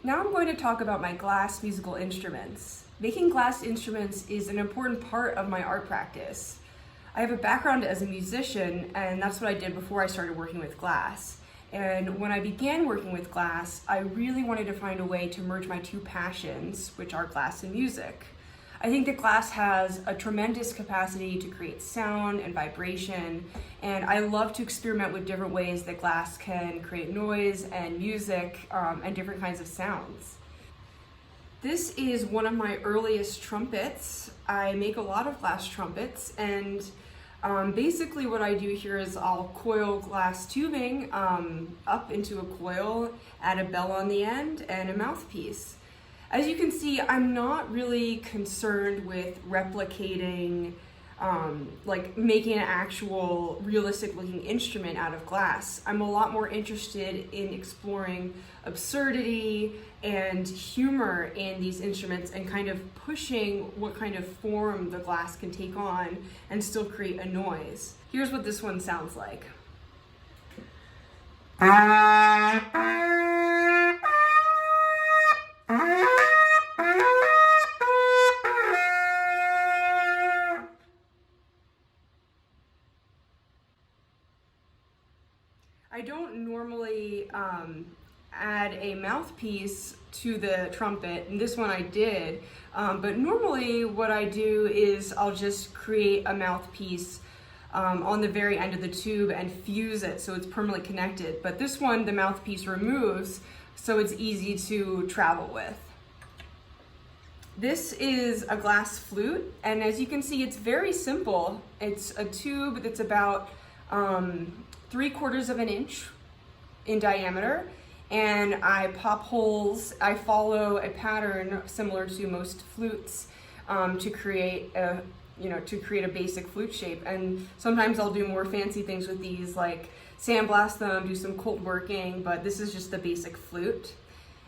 Now I'm going to talk about my glass musical instruments. Making glass instruments is an important part of my art practice. I have a background as a musician, and that's what I did before I started working with glass. And when I began working with glass, I really wanted to find a way to merge my two passions, which are glass and music. I think that glass has a tremendous capacity to create sound and vibration, and I love to experiment with different ways that glass can create noise and music and different kinds of sounds. This is one of my earliest trumpets. I make a lot of glass trumpets, and basically what I do here is I'll coil glass tubing up into a coil, add a bell on the end, and a mouthpiece. As you can see, I'm not really concerned with replicating, like making an actual realistic looking instrument out of glass. I'm a lot more interested in exploring absurdity and humor in these instruments and kind of pushing what kind of form the glass can take on and still create a noise. Here's what this one sounds like. I don't normally add a mouthpiece to the trumpet, and this one I did, but normally what I do is I'll just create a mouthpiece on the very end of the tube and fuse it so it's permanently connected. But this one, the mouthpiece removes, so it's easy to travel with. This is a glass flute, and as you can see, it's very simple. It's a tube that's about 3/4 of an inch in diameter, and I pop holes. I follow a pattern similar to most flutes to create a basic flute shape. And sometimes I'll do more fancy things with these, like sandblast them, do some cold working, but this is just the basic flute.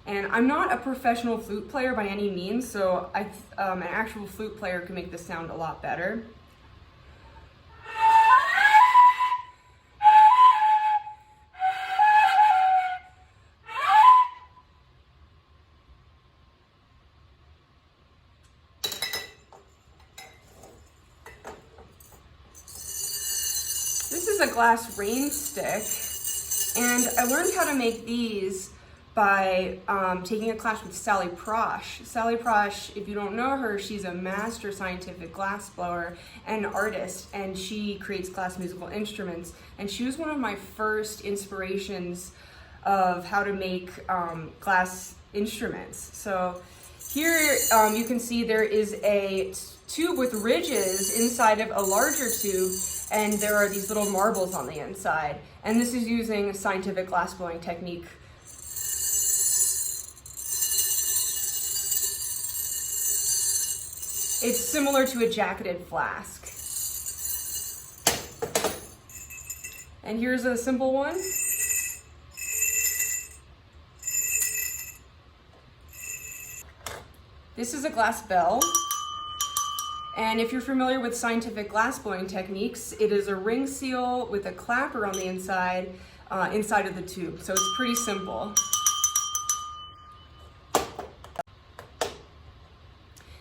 And I'm not a professional flute player by any means, so an actual flute player can make this sound a lot better. This is a glass rain stick, and I learned how to make these by taking a class with Sally Prosh. Sally Prosh, if you don't know her, she's a master scientific glass blower and artist, and she creates glass musical instruments. And she was one of my first inspirations of how to make glass instruments. So here you can see there is a tube with ridges inside of a larger tube, and there are these little marbles on the inside. And this is using a scientific glass blowing technique. It's similar to a jacketed flask. And here's a simple one. This is a glass bell. And if you're familiar with scientific glass blowing techniques, it is a ring seal with a clapper on the inside of the tube. So it's pretty simple.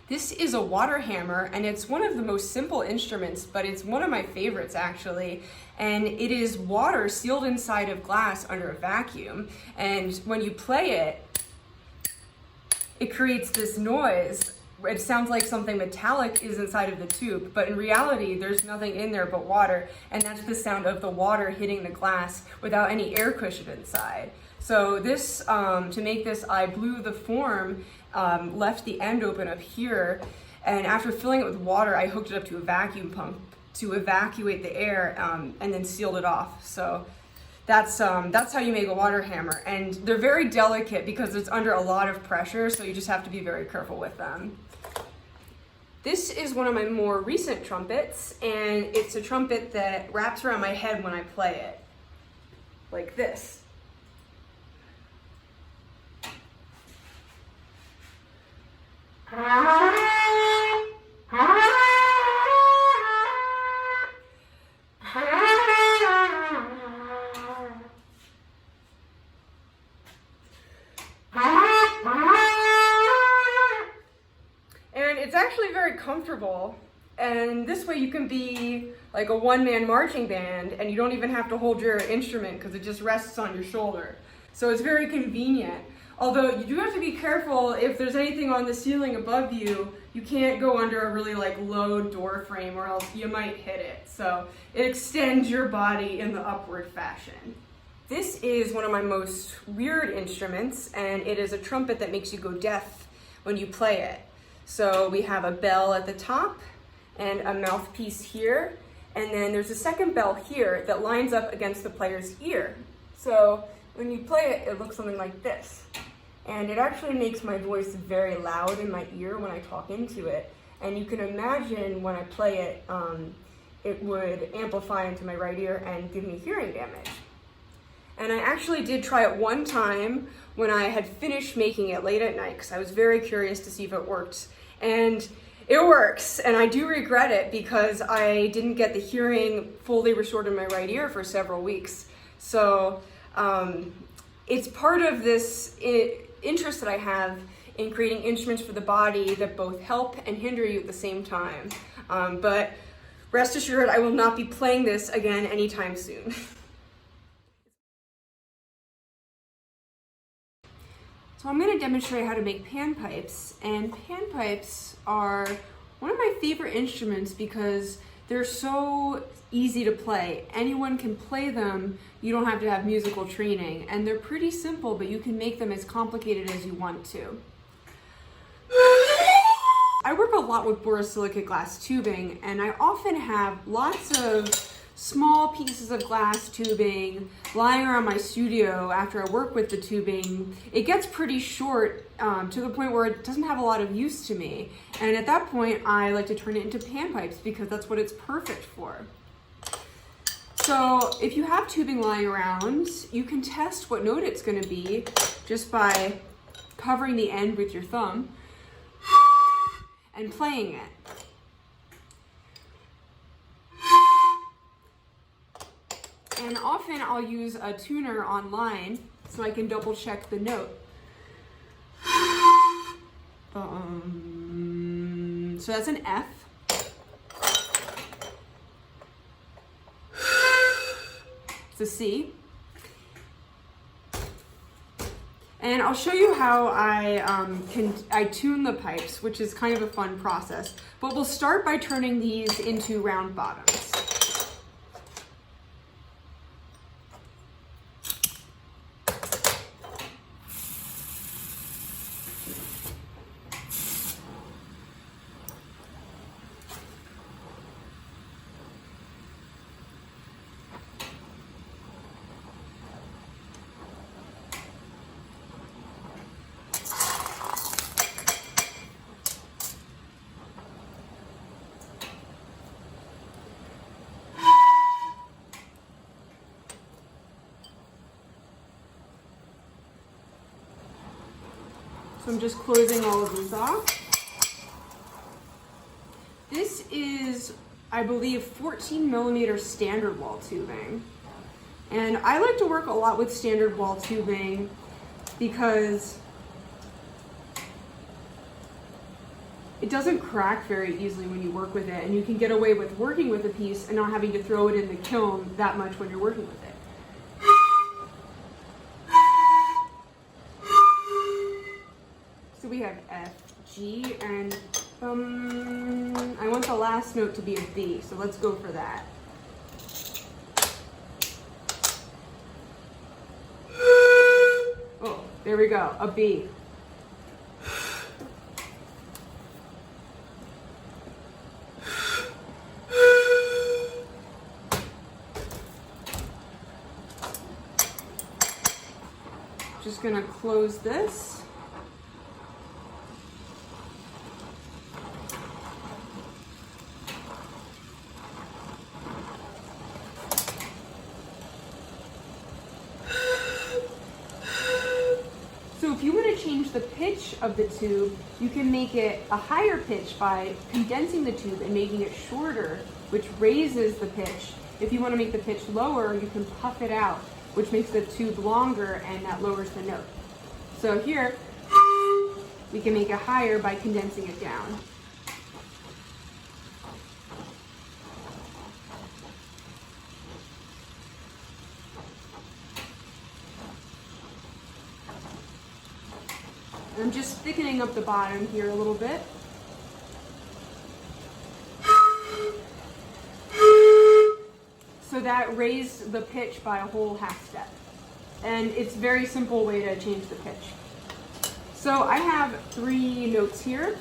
This is a water hammer, and it's one of the most simple instruments, but it's one of my favorites actually. And it is water sealed inside of glass under a vacuum. And when you play it, it creates this noise. It sounds like something metallic is inside of the tube, but in reality, there's nothing in there but water, and that's the sound of the water hitting the glass without any air cushion inside. So this, to make this, I blew the form, left the end open up here, and after filling it with water, I hooked it up to a vacuum pump to evacuate the air, and then sealed it off. So that's how you make a water hammer, and they're very delicate because it's under a lot of pressure, so you just have to be very careful with them. This is one of my more recent trumpets, and it's a trumpet that wraps around my head when I play it, like this. This actually very comfortable, and this way you can be like a one-man marching band and you don't even have to hold your instrument because it just rests on your shoulder. So it's very convenient. Although you do have to be careful if there's anything on the ceiling above you, you can't go under a really like low door frame or else you might hit it. So it extends your body in the upward fashion. This is one of my most weird instruments, and it is a trumpet that makes you go deaf when you play it. So we have a bell at the top and a mouthpiece here, and then there's a second bell here that lines up against the player's ear. So when you play it, it looks something like this. And it actually makes my voice very loud in my ear when I talk into it. And you can imagine when I play it, it would amplify into my right ear and give me hearing damage. And I actually did try it one time when I had finished making it late at night because I was very curious to see if it worked. And it works, and I do regret it because I didn't get the hearing fully restored in my right ear for several weeks. So it's part of this interest that I have in creating instruments for the body that both help and hinder you at the same time. But rest assured, I will not be playing this again anytime soon. So I'm going to demonstrate how to make panpipes, and panpipes are one of my favorite instruments because they're so easy to play. Anyone can play them. You don't have to have musical training, and they're pretty simple, but you can make them as complicated as you want to. I work a lot with borosilicate glass tubing, and I often have lots of small pieces of glass tubing lying around my studio after I work with the tubing. It gets pretty short to the point where it doesn't have a lot of use to me. And at that point, I like to turn it into panpipes because that's what it's perfect for. So if you have tubing lying around, you can test what note it's going to be just by covering the end with your thumb and playing it. And often I'll use a tuner online so I can double check the note. So that's an F. It's a C. And I'll show you how I tune the pipes, which is kind of a fun process. But we'll start by turning these into round bottoms. So I'm just closing all of these off. This is, I believe, 14mm standard wall tubing. And I like to work a lot with standard wall tubing because it doesn't crack very easily when you work with it, and you can get away with working with a piece and not having to throw it in the kiln that much when you're working with it. So we have F, G, and I want the last note to be a B, so let's go for that. Oh, there we go, a B. Just gonna close this. So if you want to change the pitch of the tube, you can make it a higher pitch by condensing the tube and making it shorter, which raises the pitch. If you want to make the pitch lower, you can puff it out, which makes the tube longer and that lowers the note. So here, we can make it higher by condensing it down. I'm just thickening up the bottom here a little bit. So that raised the pitch by a whole half step. And it's a very simple way to change the pitch. So I have 3 notes here.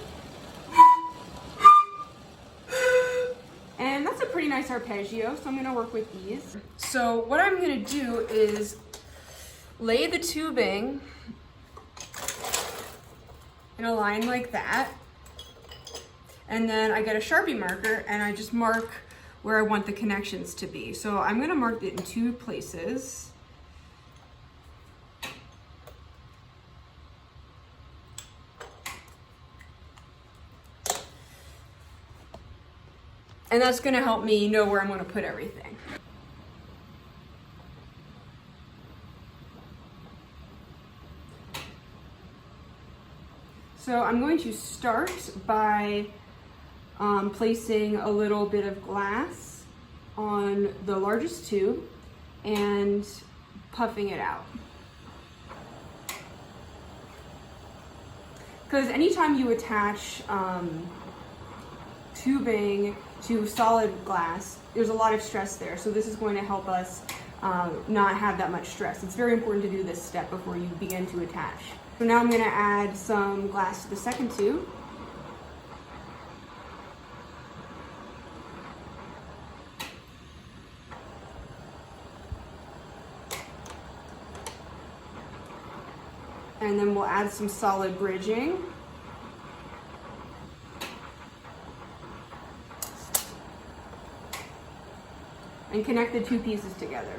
And that's a pretty nice arpeggio, so I'm gonna work with these. So what I'm gonna do is lay the tubing in a line like that. And then I get a Sharpie marker and I just mark where I want the connections to be. So I'm gonna mark it in 2 places. And that's gonna help me know where I'm gonna put everything. So I'm going to start by placing a little bit of glass on the largest tube and puffing it out. Because anytime you attach tubing to solid glass, there's a lot of stress there. So this is going to help us not have that much stress. It's very important to do this step before you begin to attach. So now I'm going to add some glass to the second tube. And then we'll add some solid bridging. And connect the 2 pieces together.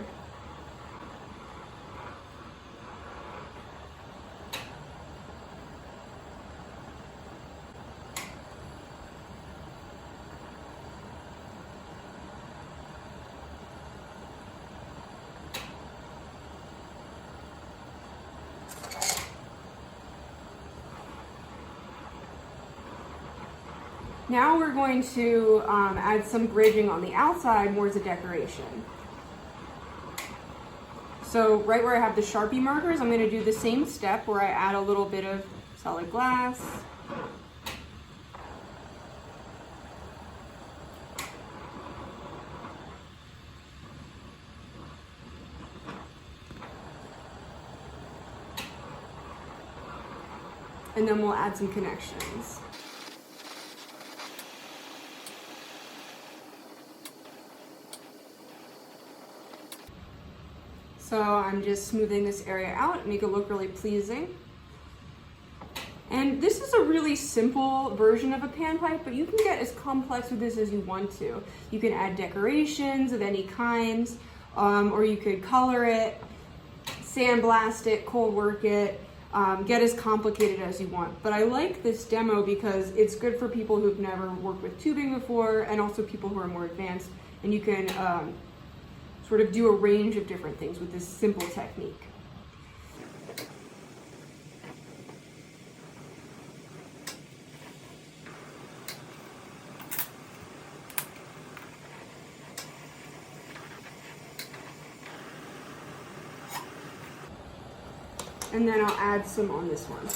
Now we're going to add some bridging on the outside more as a decoration. So right where I have the Sharpie markers, I'm going to do the same step where I add a little bit of solid glass. And then we'll add some connections. So I'm just smoothing this area out and make it look really pleasing. And this is a really simple version of a panpipe, but you can get as complex with this as you want to. You can add decorations of any kind, or you could color it, sandblast it, cold work it, get as complicated as you want. But I like this demo because it's good for people who've never worked with tubing before, and also people who are more advanced, and you can sort of do a range of different things with this simple technique. And then I'll add some on this one.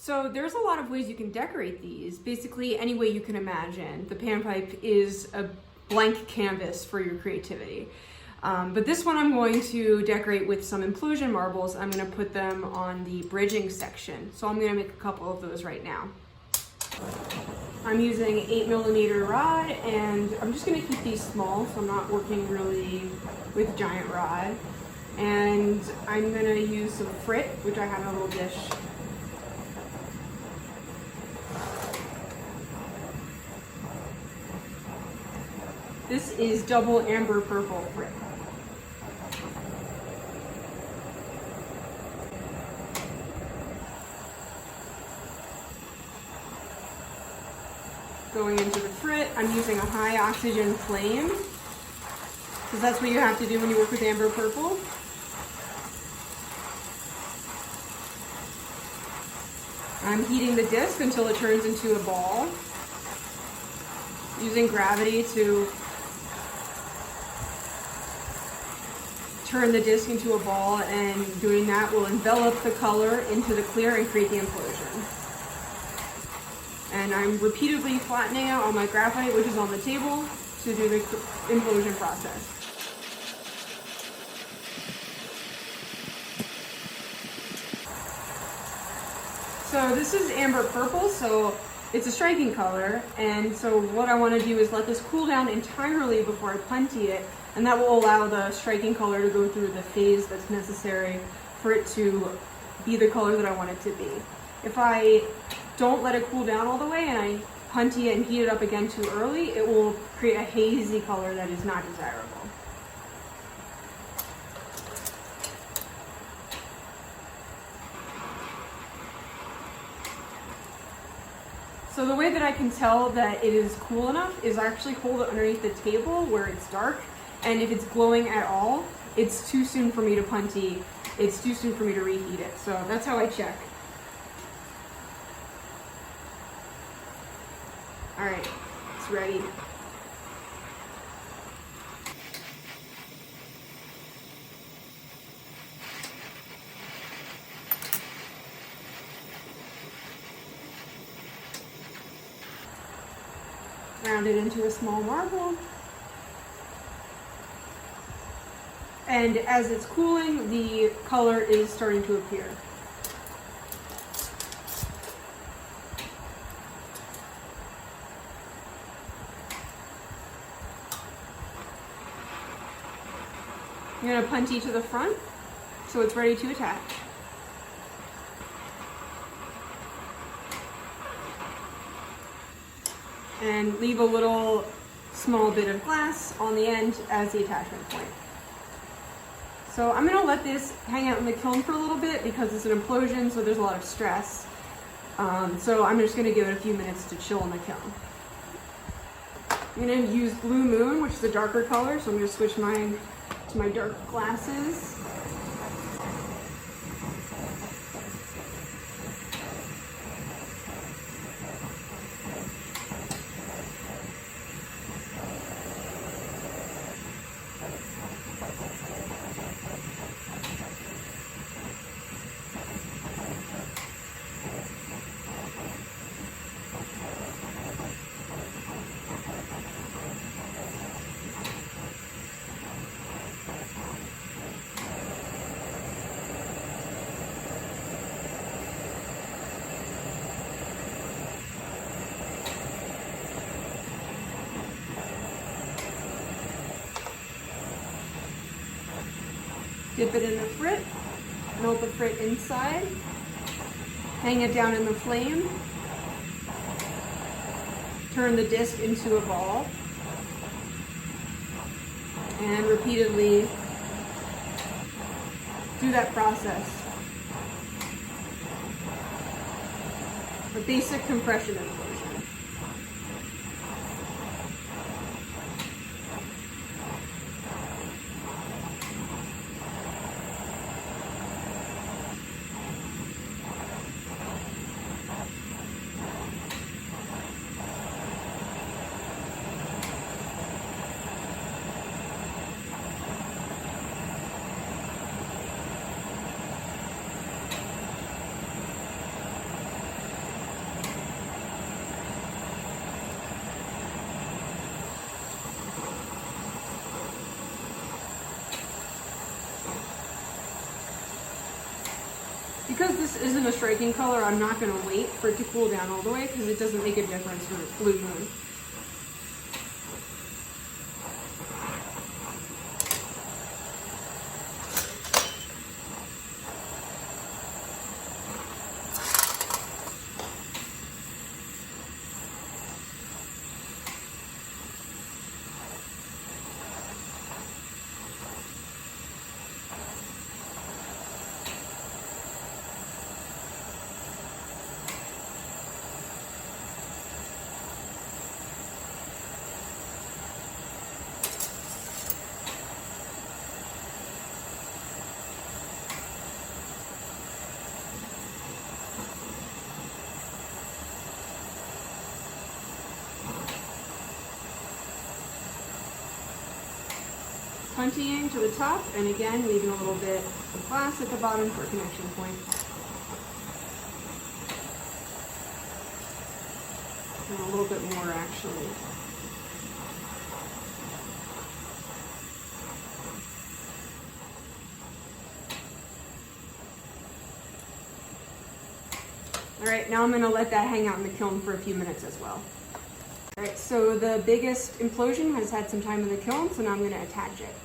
So there's a lot of ways you can decorate these, basically any way you can imagine. The panpipe is a blank canvas for your creativity. But this one I'm going to decorate with some implosion marbles. I'm going to put them on the bridging section. So I'm going to make a couple of those right now. I'm using 8mm rod, and I'm just going to keep these small so I'm not working really with giant rod. And I'm going to use some frit, which I have in a little dish. This is double amber purple frit. Going into the frit, I'm using a high oxygen flame, because that's what you have to do when you work with amber purple. I'm heating the disc until it turns into a ball, using gravity to turn the disc into a ball, and doing that will envelop the color into the clear and create the implosion. And I'm repeatedly flattening out on my graphite, which is on the table, to do the implosion process. So this is amber purple, so it's a striking color, and so what I want to do is let this cool down entirely before I puntee it, and that will allow the striking color to go through the phase that's necessary for it to be the color that I want it to be. If I don't let it cool down all the way and I puntee it and heat it up again too early, it will create a hazy color that is not desirable. So the way that I can tell that it is cool enough is I actually hold it underneath the table where it's dark, and if it's glowing at all, it's too soon for me to puntee. It's too soon for me to reheat it. So that's how I check. All right, it's ready. Round it into a small marble. And as it's cooling, the color is starting to appear. I'm going to puntee to the front so it's ready to attach. And leave a little small bit of glass on the end as the attachment point. So I'm going to let this hang out in the kiln for a little bit because it's an implosion, so there's a lot of stress. So I'm just going to give it a few minutes to chill in the kiln. I'm going to use Blue Moon, which is a darker color, so I'm going to switch mine to my dark glasses. Dip it in the frit, melt the frit inside, hang it down in the flame, turn the disc into a ball, and repeatedly do that process. A basic compression implosion. Because this isn't a striking color, I'm not going to wait for it to cool down all the way because it doesn't make a difference for Blue Moon. Puntying to the top, and again, leaving a little bit of glass at the bottom for a connection point. And a little bit more, actually. All right, now I'm going to let that hang out in the kiln for a few minutes as well. All right, so the biggest implosion has had some time in the kiln, so now I'm going to attach it.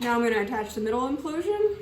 Now I'm going to attach the middle implosion.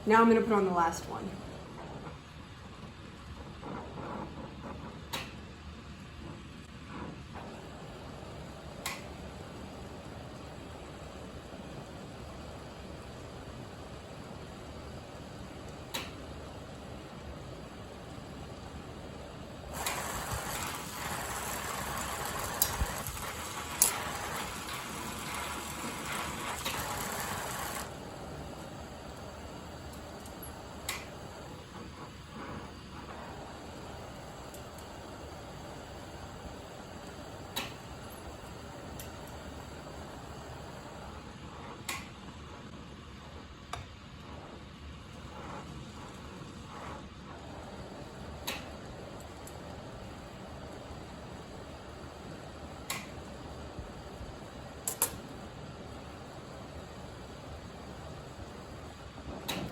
Now I'm going to put on the last one.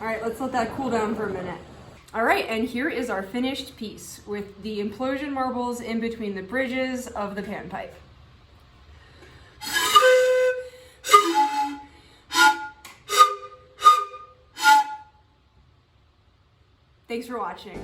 All right, let's let that cool down for a minute. All right, and here is our finished piece with the implosion marbles in between the bridges of the panpipe. Thanks for watching.